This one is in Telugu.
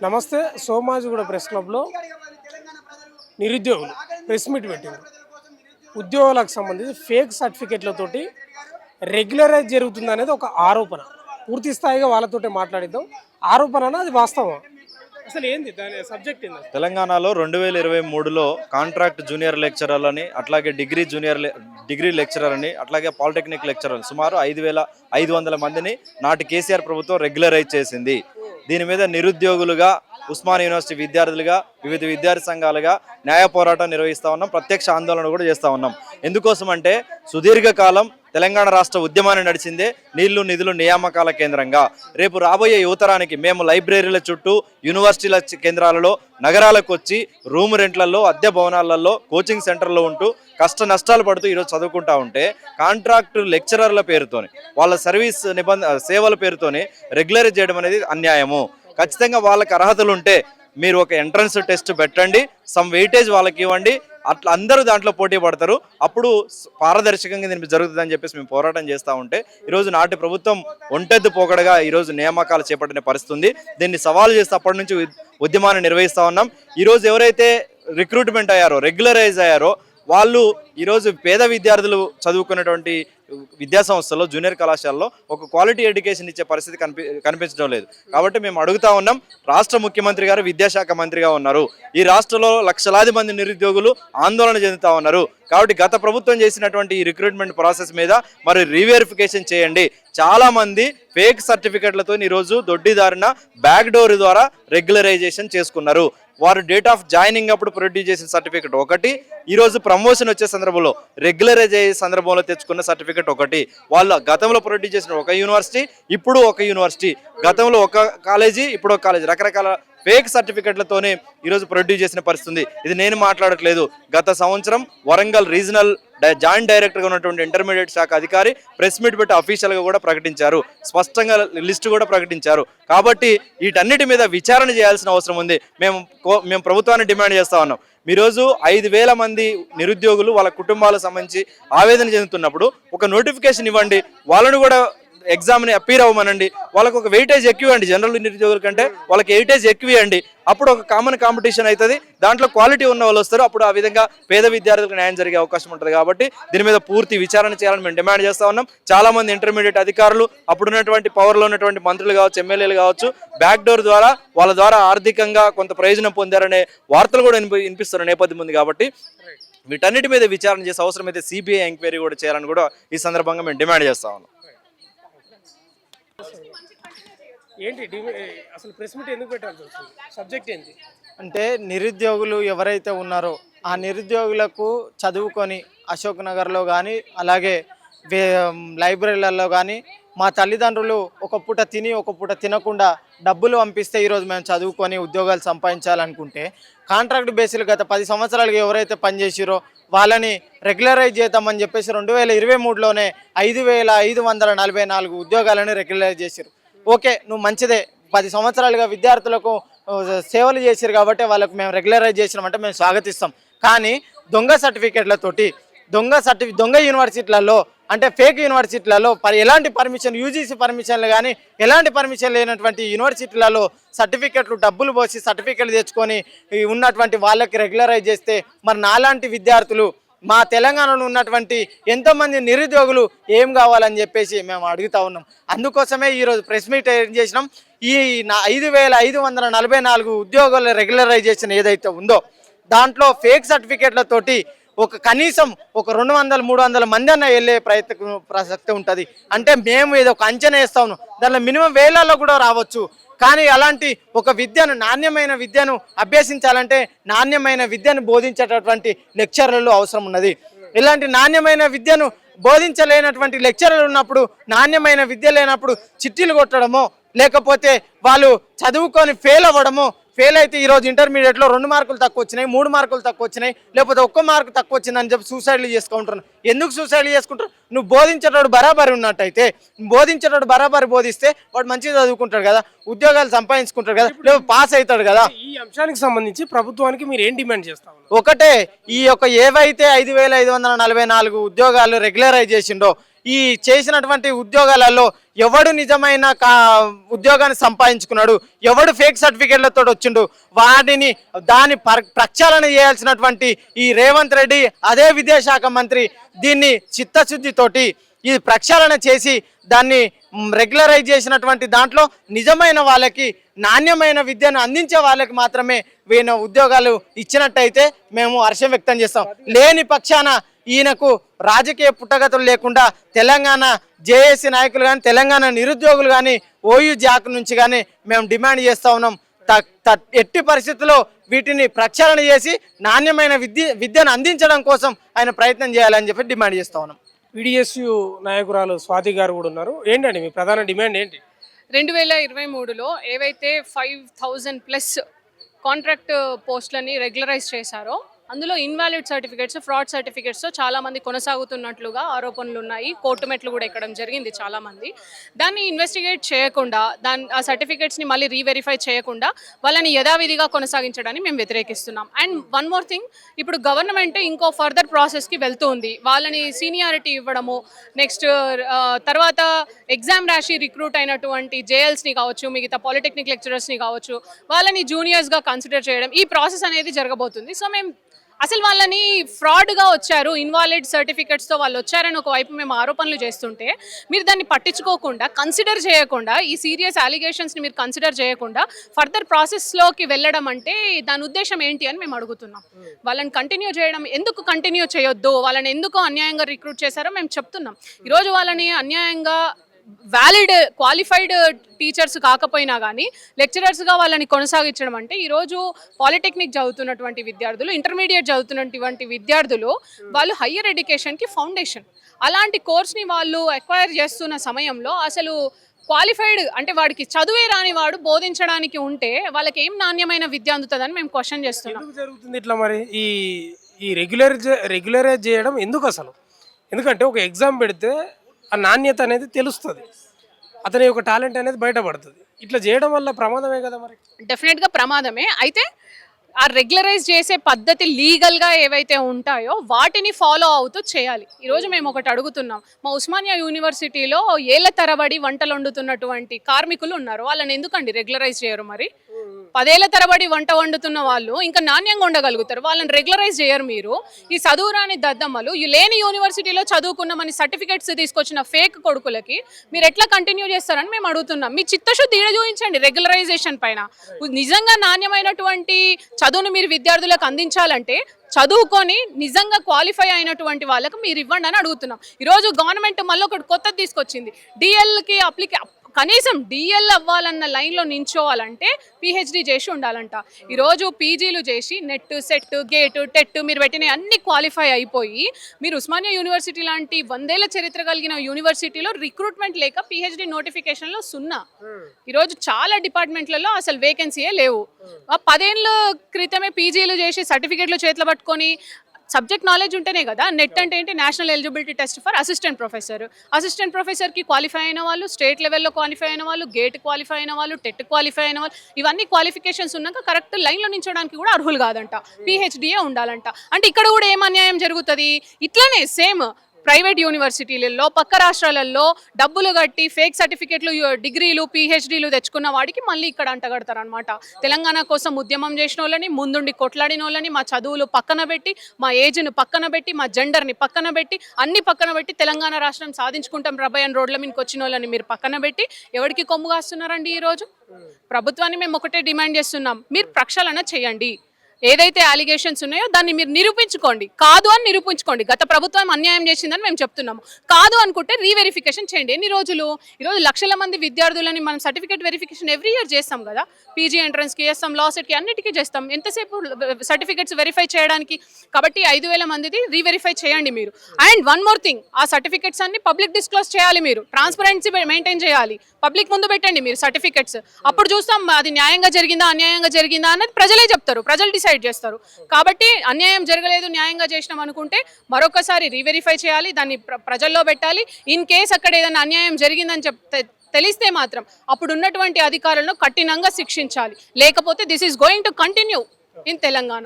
నమస్తే. సోమాజిగూడ ప్రెస్ క్లబ్లో నిరుద్యోగులు ప్రెస్ మీట్ పెట్టారు. ఉద్యోగాలకు సంబంధించి ఫేక్ సర్టిఫికెట్లతోటి రెగ్యులరైజ్ జరుగుతుంది అనేది ఒక ఆరోపణ. పూర్తి స్థాయిగా వాళ్ళతోటే మాట్లాడిద్దాం. ఆరోపణ అది వాస్తవం. అసలు ఏంది దాని సబ్జెక్ట్ ఏంది? తెలంగాణలో 2023లో కాంట్రాక్ట్ జూనియర్ లెక్చరర్లని, అట్లాగే డిగ్రీ లెక్చరర్ అని, అట్లాగే పాలిటెక్నిక్ లెక్చరర్ సుమారు 5,500 మందిని నాటి కేసీఆర్ ప్రభుత్వం రెగ్యులరైజ్ చేసింది. దీని మీద నిరుద్యోగులుగా, ఉస్మానియా యూనివర్సిటీ విద్యార్థులుగా, వివిధ విద్యార్థి సంఘాలుగా న్యాయ పోరాటం నిర్వహిస్తూ ఉన్నాం. ప్రత్యక్ష ఆందోళన కూడా చేస్తూ ఉన్నాం. ఎందుకోసం అంటే సుదీర్ఘకాలం తెలంగాణ రాష్ట్ర ఉద్యమాన్ని నడిచిందే నీళ్లు నిధులు నియామకాల కేంద్రంగా. రేపు రాబోయే యువతరానికి మేము లైబ్రరీల చుట్టూ, యూనివర్సిటీల కేంద్రాలలో, నగరాలకు వచ్చి రూమ్ రెంట్లలో, అద్దె భవనాలలో, కోచింగ్ సెంటర్లో ఉంటూ కష్ట నష్టాలు పడుతూ ఈరోజు చదువుకుంటా ఉంటే కాంట్రాక్ట్ లెక్చరర్ల పేరుతోని, వాళ్ళ సర్వీస్ సేవల పేరుతోని రెగ్యులరైజ్ చేయడం అనేది అన్యాయము. ఖచ్చితంగా వాళ్ళకి అర్హతలు ఉంటే మీరు ఒక ఎంట్రన్స్ టెస్ట్ పెట్టండి, సమ్ వెయిటేజ్ వాళ్ళకి ఇవ్వండి, అట్లా అందరూ దాంట్లో పోటీ పడతారు. అప్పుడు పారదర్శకంగా దీనికి జరుగుతుందని చెప్పేసి మేము పోరాటం చేస్తూ ఉంటే ఈరోజు నాటి ప్రభుత్వం ఒంటెద్దు పోకడగా ఈరోజు నియామకాలు చేపట్టిన పరిస్థితి ఉంది. దీన్ని సవాలు చేస్తే అప్పటి నుంచి ఉద్యమాన్ని నిర్వహిస్తూ ఉన్నాం. ఈరోజు ఎవరైతే రిక్రూట్మెంట్ అయ్యారో, రెగ్యులరైజ్ అయ్యారో వాళ్ళు ఈరోజు పేద విద్యార్థులు చదువుకున్నటువంటి విద్యా సంస్థల్లో, జూనియర్ కళాశాలలో ఒక క్వాలిటీ ఎడ్యుకేషన్ ఇచ్చే పరిస్థితి కనిపించడం లేదు. కాబట్టి మేము అడుగుతా ఉన్నాం. రాష్ట్ర ముఖ్యమంత్రి గారు విద్యాశాఖ మంత్రిగా ఉన్నారు. ఈ రాష్ట్రంలో లక్షలాది మంది నిరుద్యోగులు ఆందోళన చెందుతా ఉన్నారు. కాబట్టి గత ప్రభుత్వం చేసినటువంటి ఈ రిక్రూట్మెంట్ ప్రాసెస్ మీద మరి రీవెరిఫికేషన్ చేయండి. చాలా మంది ఫేక్ సర్టిఫికెట్లతో ఈరోజు దొడ్డిదారిన బ్యాక్ డోర్ ద్వారా రెగ్యులరైజేషన్ చేసుకున్నారు. వారు డేట్ ఆఫ్ జాయినింగ్ అప్పుడు ప్రొడ్యూస్ చేసిన సర్టిఫికెట్ ఒకటి, ఈరోజు ప్రమోషన్ వచ్చే సందర్భంలో రెగ్యులరైజ్ అయ్యే సందర్భంలో తెచ్చుకున్న సర్టిఫికెట్ ఒకటి. వాళ్ళు గతంలో ప్రొడ్యూస్ చేసిన ఒక యూనివర్సిటీ, ఇప్పుడు ఒక యూనివర్సిటీ, గతంలో ఒక కాలేజీ, ఇప్పుడు ఒక కాలేజీ, రకరకాల ఫేక్ సర్టిఫికెట్లతోనే ఈరోజు ప్రొడ్యూస్ చేసిన పరిస్థితి ఉంది. ఇది నేను మాట్లాడట్లేదు. గత సంవత్సరం వరంగల్ రీజనల్ జాయింట్ డైరెక్టర్గా ఉన్నటువంటి ఇంటర్మీడియట్ శాఖ అధికారి ప్రెస్ మీట్ పెట్టి అఫీషియల్గా కూడా ప్రకటించారు, స్పష్టంగా లిస్టు కూడా ప్రకటించారు. కాబట్టి వీటన్నిటి మీద విచారణ చేయాల్సిన అవసరం ఉంది. మేము ప్రభుత్వాన్ని డిమాండ్ చేస్తా ఉన్నాం. ఈరోజు 5,000 మంది నిరుద్యోగులు వాళ్ళ కుటుంబాలకు సంబంధించి ఆవేదన చెందుతున్నప్పుడు ఒక నోటిఫికేషన్ ఇవ్వండి, వాళ్ళను కూడా ఎగ్జామ్ని అపీర్ అవ్వమనండి. వాళ్ళకు ఒక వెయిటేజ్ ఎక్కువ అండి, జనరల్ నిరుద్యోగుల కంటే వాళ్ళకి వెయిటేజ్ ఎక్కువ అండి. అప్పుడు ఒక కామన్ కాంపిటీషన్ అవుతుంది, దాంట్లో క్వాలిటీ ఉన్న వాళ్ళు వస్తారు. అప్పుడు ఆ విధంగా పేద విద్యార్థులకు న్యాయం జరిగే అవకాశం ఉంటుంది. కాబట్టి దీని మీద పూర్తి విచారణ చేయాలని మేము డిమాండ్ చేస్తూ ఉన్నాం. చాలా మంది ఇంటర్మీడియట్ అధికారులు, అప్పుడున్నటువంటి పవర్లో ఉన్నటువంటి మంత్రులు కావచ్చు, ఎమ్మెల్యేలు కావచ్చు, బ్యాక్ డోర్ ద్వారా వాళ్ళ ద్వారా ఆర్థికంగా కొంత ప్రయోజనం పొందారనే వార్తలు కూడా వినిపిస్తున్న నేపథ్యం ఉంది. కాబట్టి వీటన్నిటి మీద విచారణ చేసే అవసరం అయితే సిబిఐ ఎంక్వైరీ కూడా చేయాలని కూడా ఈ సందర్భంగా మేము డిమాండ్ చేస్తా ఉన్నాం. ఏంటి అసలు ప్రెస్ మీట్ ఎందుకు పెట్టాల్సి వస్తుంది? సబ్జెక్ట్ ఏంటి అంటే నిరుద్యోగులు ఎవరైతే ఉన్నారో ఆ నిరుద్యోగులకు చదువుకొని అశోక్ నగర్లో కానీ, అలాగే లైబ్రరీలలో కానీ మా తల్లిదండ్రులు ఒక పూట తిని ఒక పూట తినకుండా డబ్బులు పంపిస్తే ఈరోజు మేము చదువుకొని ఉద్యోగాలు సంపాదించాలనుకుంటే కాంట్రాక్ట్ బేసిలు గత 10 సంవత్సరాలుగా ఎవరైతే పనిచేసిరో వాళ్ళని రెగ్యులరైజ్ చేద్దామని చెప్పేసి 2023లోనే 5,544 ఉద్యోగాలను రెగ్యులరైజ్ చేశారు. ఓకే, నువ్వు మంచిదే, 10 సంవత్సరాలుగా విద్యార్థులకు సేవలు చేశారు కాబట్టి వాళ్ళకు మేము రెగ్యులరైజ్ చేసినామంటే మేము స్వాగతిస్తాం. కానీ దొంగ సర్టిఫికేట్లతోటి దొంగ యూనివర్సిటీలలో, అంటే ఫేక్ యూనివర్సిటీలలో ఎలాంటి పర్మిషన్, యూజీసీ పర్మిషన్లు కానీ ఎలాంటి పర్మిషన్ లేనటువంటి యూనివర్సిటీలలో సర్టిఫికెట్లు డబ్బులు పోసి సర్టిఫికెట్లు తెచ్చుకొని ఉన్నటువంటి వాళ్ళకి రెగ్యులరైజ్ చేస్తే మరి నాలాంటి విద్యార్థులు, మా తెలంగాణలో ఉన్నటువంటి ఎంతోమంది నిరుద్యోగులు ఏం కావాలని చెప్పేసి మేము అడుగుతా ఉన్నాం. అందుకోసమే ఈరోజు ప్రెస్ మీట్ ఏం చేసినాం. ఈ 5,544 ఉద్యోగాల రెగ్యులరైజేషన్ ఏదైతే ఉందో దాంట్లో ఫేక్ సర్టిఫికేట్లతోటి కనీసం ఒక 200-300 మంది అన్న వెళ్ళే ప్రసక్తి ఉంటుంది. అంటే మేము ఏదో ఒక అంచనా వేస్తాము, దానిలో మినిమం వేలలో కూడా రావచ్చు. కానీ అలాంటి ఒక విద్యను, నాణ్యమైన విద్యను అభ్యసించాలంటే నాణ్యమైన విద్యను బోధించేటటువంటి లెక్చరర్లు అవసరం ఉన్నది. ఇలాంటి నాణ్యమైన విద్యను బోధించలేనటువంటి లెక్చరర్లు ఉన్నప్పుడు, నాణ్యమైన విద్య లేనప్పుడు చిట్టీలు కొట్టడమో, లేకపోతే వాళ్ళు చదువుకొని ఫెయిల్ అవ్వడమో, ఫెయిల్ అయితే ఈరోజు ఇంటర్మీడియట్లో 2 మార్కులు తక్కువ వచ్చినాయి, 3 మార్కులు తక్కువ వచ్చినాయి, లేకపోతే 1 మార్కు తక్కువ వచ్చిందని చెప్పి సూసైడ్లు చేసుకుంటున్నాను. ఎందుకు సూసైడ్లు చేసుకుంటారు? నువ్వు బోధించేటోడు బరాబరి ఉన్నట్టయితే, బోధించేటోడు బరాబరి బోధిస్తే వాడు మంచిగా చదువుకుంటాడు కదా, ఉద్యోగాలు సంపాదించుకుంటాడు కదా, లేకపోతే పాస్ అవుతాడు కదా. ఈ అంశానికి సంబంధించి ప్రభుత్వానికి మీరు ఏం డిమాండ్ చేస్తావు? ఒకటే, ఈ యొక్క ఏవైతే 5,544 ఉద్యోగాలు రెగ్యులరైజ్ చేసిండో ఈ చేసినటువంటి ఉద్యోగాలలో ఎవడు నిజమైన ఉద్యోగాన్ని సంపాదించుకున్నాడు, ఎవడు ఫేక్ సర్టిఫికేట్లతో వచ్చిండు, వాటిని ప్రక్షాళన చేయాల్సినటువంటి ఈ రేవంత్ రెడ్డి అదే విద్యాశాఖ మంత్రి దీన్ని చిత్తశుద్ధితోటి ఇది ప్రక్షాళన చేసి దాన్ని రెగ్యులరైజ్ చేసినటువంటి దాంట్లో నిజమైన వాళ్ళకి నాణ్యమైన విద్యను అందించే వాళ్ళకి మాత్రమే వీళ్ళ ఉద్యోగాలు ఇచ్చినట్టయితే మేము హర్షం వ్యక్తం చేస్తాం. లేని పక్షాన ఈయనకు రాజకీయ పుట్టగతులు లేకుండా తెలంగాణ జేఏసీ నాయకులు కానీ తెలంగాణ నిరుద్యోగులు కానీ ఓయూ జాక్ నుంచి కానీ మేము డిమాండ్ చేస్తూ ఉన్నాం. ఎట్టి పరిస్థితుల్లో వీటిని ప్రక్షాళన చేసి నాణ్యమైన విద్యను అందించడం కోసం ఆయన ప్రయత్నం చేయాలని చెప్పి డిమాండ్ చేస్తూ ఉన్నాం. విడిఎస్యు నాయకురాలు స్వాతి గారు కూడా ఉన్నారు. ఏంటండి మీ ప్రధాన డిమాండ్ ఏంటి? 2023లో ఏవైతే 5000+ కాంట్రాక్ట్ పోస్టులని రెగ్యులరైజ్ చేశారో అందులో ఇన్వాలిడ్ సర్టిఫికేట్స్, ఫ్రాడ్ సర్టిఫికేట్స్ చాలా మంది కొనసాగుతున్నట్లుగా ఆరోపణలు ఉన్నాయి. కోర్టు మెట్లు కూడా ఎక్కడం జరిగింది చాలా మంది. దాన్ని ఇన్వెస్టిగేట్ చేయకుండా ఆ సర్టిఫికేట్స్ని మళ్ళీ రీవెరిఫై చేయకుండా వాళ్ళని యథావిధిగా కొనసాగించడాన్ని మేము వ్యతిరేకిస్తున్నాం. అండ్ వన్ మోర్ థింగ్, ఇప్పుడు గవర్నమెంట్ ఇంకో ఫర్దర్ ప్రాసెస్కి వెళ్తుంది. వాళ్ళని సీనియారిటీ ఇవ్వడము, నెక్స్ట్ తర్వాత ఎగ్జామ్ రాసి రిక్రూట్ అయినటువంటి జేఎల్స్ని కావచ్చు, మిగతా పాలిటెక్నిక్ లెక్చరర్స్ని కావచ్చు, వాళ్ళని జూనియర్స్గా కన్సిడర్ చేయడం, ఈ ప్రాసెస్ అనేది జరగబోతుంది. సో మేము అసలు వాళ్ళని ఫ్రాడ్గా వచ్చారు, ఇన్వాలిడ్ సర్టిఫికెట్స్తో వాళ్ళు వచ్చారని ఒకవైపు మేము ఆరోపణలు చేస్తుంటే మీరు దాన్ని పట్టించుకోకుండా, కన్సిడర్ చేయకుండా, ఈ సీరియస్ అలిగేషన్స్ని మీరు కన్సిడర్ చేయకుండా ఫర్దర్ ప్రాసెస్లోకి వెళ్ళడం అంటే దాని ఉద్దేశం ఏంటి అని మేము అడుగుతున్నాం. వాళ్ళని కంటిన్యూ చేయడం ఎందుకు కంటిన్యూ చేయొద్దు, వాళ్ళని ఎందుకు అన్యాయంగా రిక్రూట్ చేశారో మేము చెప్తున్నాం. ఈరోజు వాళ్ళని అన్యాయంగా వ్యాలిడ్ క్వాలిఫైడ్ టీచర్స్ కాకపోయినా కానీ లెక్చరర్స్గా వాళ్ళని కొనసాగించడం అంటే ఈరోజు పాలిటెక్నిక్ చదువుతున్నటువంటి విద్యార్థులు, ఇంటర్మీడియట్ చదువుతున్నటువంటి విద్యార్థులు వాళ్ళు హయ్యర్ ఎడ్యుకేషన్కి ఫౌండేషన్. అలాంటి కోర్స్ని వాళ్ళు ఎక్వైర్ చేస్తున్న సమయంలో అసలు క్వాలిఫైడ్ అంటే వాడికి చదువే రాని వాడు బోధించడానికి ఉంటే వాళ్ళకి ఏం నాణ్యమైన విద్య అందుతుందని మేము క్వశ్చన్ చేస్తున్నాం. ఎందుకు జరుగుతుంది ఇట్లా మరి? ఈ రెగ్యులరైజ్ చేయడం ఎందుకు అసలు? ఎందుకంటే ఒక ఎగ్జామ్ పెడితే ఆ నాణ్యత అనేది తెలుస్తుంది, అతని యొక్క టాలెంట్ అనేది బయటపడుతుంది. ఇట్లా చేయడం వల్ల ప్రమాదమే కదా మరి? డెఫినెట్గా ప్రమాదమే. అయితే ఆ రెగ్యులరైజ్ చేసే పద్ధతి లీగల్గా ఏవైతే ఉంటాయో వాటిని ఫాలో అవుతూ చేయాలి. ఈరోజు మేము ఒకటి అడుగుతున్నాం. మా ఉస్మానియా యూనివర్సిటీలో ఏళ్ల తరబడి వంటలు వండుతున్నటువంటి కార్మికులు ఉన్నారు. వాళ్ళని ఎందుకండి రెగ్యులరైజ్ చేయరు? మరి 10 ఏళ్ల తరబడి వంట వండుతున్న వాళ్ళు ఇంకా నాణ్యంగా ఉండగలుగుతారు, వాళ్ళని రెగ్యులరైజ్ చేయరు. మీరు ఈ చదువురాని దద్దమ్మలు, ఈ లేని యూనివర్సిటీలో చదువుకున్నామని సర్టిఫికేట్స్ తీసుకొచ్చిన ఫేక్ కొడుకులకి మీరు ఎట్లా కంటిన్యూ చేస్తారని మేము అడుగుతున్నాం. మీ చిత్తశుద్ధి చూపించండి రెగ్యులరైజేషన్ పైన. నిజంగా నాణ్యమైనటువంటి చదువును మీరు విద్యార్థులకు అందించాలంటే చదువుకొని నిజంగా క్వాలిఫై అయినటువంటి వాళ్ళకు మీరు ఇవ్వండి అని అడుగుతున్నాం. ఈరోజు గవర్నమెంట్ మళ్ళీ ఒకటి కొత్తది తీసుకొచ్చింది. డిఎల్కి కనీసం డిఎల్ అవ్వాలన్న లైన్లో నించోవాలంటే పిహెచ్డి చేసి ఉండాలంట. ఈరోజు పీజీలు చేసి నెట్, సెట్, గేట్, టెట్ మీరు పెట్టిన అన్ని క్వాలిఫై అయిపోయి మీరు ఉస్మానియా యూనివర్సిటీ లాంటి 100 ఏళ్ల చరిత్ర కలిగిన యూనివర్సిటీలో రిక్రూట్మెంట్ లేక పిహెచ్డి నోటిఫికేషన్లో 0. ఈరోజు చాలా డిపార్ట్మెంట్లలో అసలు వేకెన్సీయే లేవు. 10 ఏళ్ళ క్రితమే పీజీలు చేసి సర్టిఫికేట్లు చేతిలో పట్టుకొని సబ్జెక్ట్ నాలెడ్జ్ ఉంటేనే కదా. నెట్ అంటే ఏంటి? National eligibility test for assistant professor. Assistant ప్రొఫెసర్కి క్వాలిఫై అయిన వాళ్ళు, స్టేట్ లెవెల్లో క్వాలిఫై అయిన వాళ్ళు, గేట్ క్వాలిఫై అయిన వాళ్ళు, టెట్ క్వాలిఫై అయిన వాళ్ళు, ఇవన్నీ క్వాలిఫికేషన్స్ ఉన్నాక కరెక్ట్ లైన్లో నించోడానికి కూడా అర్హులు కాదంట, పిహెచ్డియే ఉండాలంట. అంటే ఇక్కడ కూడా ఏం అన్యాయం జరుగుతుంది? ఇట్లానే సేమ్ ప్రైవేట్ యూనివర్సిటీలలో పక్క రాష్ట్రాలలో డబ్బులు కట్టి ఫేక్ సర్టిఫికేట్లు, డిగ్రీలు, పిహెచ్డీలు తెచ్చుకున్న వాడికి మళ్ళీ ఇక్కడ అంటగడతారనమాట. తెలంగాణ కోసం ఉద్యమం చేసిన వాళ్ళని, ముందుండి కొట్లాడిన వాళ్ళని, మా చదువులు పక్కన పెట్టి, మా ఏజ్ను పక్కన పెట్టి, మా జెండర్ని పక్కన పెట్టి, అన్ని పక్కన పెట్టి తెలంగాణ రాష్ట్రం సాధించుకుంటాం రబయన్ రోడ్ల మీదకి వచ్చిన వాళ్ళని మీరు పక్కన పెట్టి ఎవరికి కొమ్ము కాస్తున్నారండి? ఈరోజు ప్రభుత్వాన్ని మేము ఒకటే డిమాండ్ చేస్తున్నాం, మీరు ప్రక్షాళన చేయండి. ఏదైతే అలిగేషన్స్ ఉన్నాయో దాన్ని మీరు నిరూపించుకోండి. కాదు అని నిరూపించుకోండి. గత ప్రభుత్వం అన్యాయం చేసిందని మేము చెప్తున్నాము. కాదు అనుకుంటే రీవెరిఫికేషన్ చేయండి. ఎన్ని రోజులు? ఈరోజు లక్షల మంది విద్యార్థులని మనం సర్టిఫికేట్ వెరిఫికేషన్ ఎవ్రీ ఇయర్ చేస్తాం కదా. పీజీ ఎంట్రన్స్కి చేస్తాం, లా సెట్కి, అన్నిటికీ చేస్తాం. ఎంతసేపు సర్టిఫికేట్స్ వెరిఫై చేయడానికి? కాబట్టి 5000 మందిది రీవెరిఫై చేయండి మీరు. అండ్ వన్ మోర్ థింగ్, ఆ సర్టిఫికేట్స్ అన్ని పబ్లిక్ డిస్క్లోజ్ చేయాలి. మీరు ట్రాన్స్పరెన్సీ మెయింటైన్ చేయాలి. పబ్లిక్ ముందు పెట్టండి మీరు సర్టిఫికేట్స్. అప్పుడు చూస్తాం అది న్యాయంగా జరిగిందా అన్యాయంగా జరిగిందా అన్నది ప్రజలే చెప్తారు, ప్రజలు డిసైడ్ చేస్తారు. కాబట్టి అన్యాయం జరగలేదు, న్యాయంగా చేసినాం అనుకుంటే మరొకసారి రీవెరిఫై చేయాలి, దాన్ని ప్రజల్లో పెట్టాలి. ఇన్ కేస్ అక్కడ ఏదైనా అన్యాయం జరిగిందని తెలిస్తే మాత్రం అప్పుడు ఉన్నటువంటి అధికారులను కఠినంగా శిక్షించాలి. లేకపోతే this is going to continue in Telangana.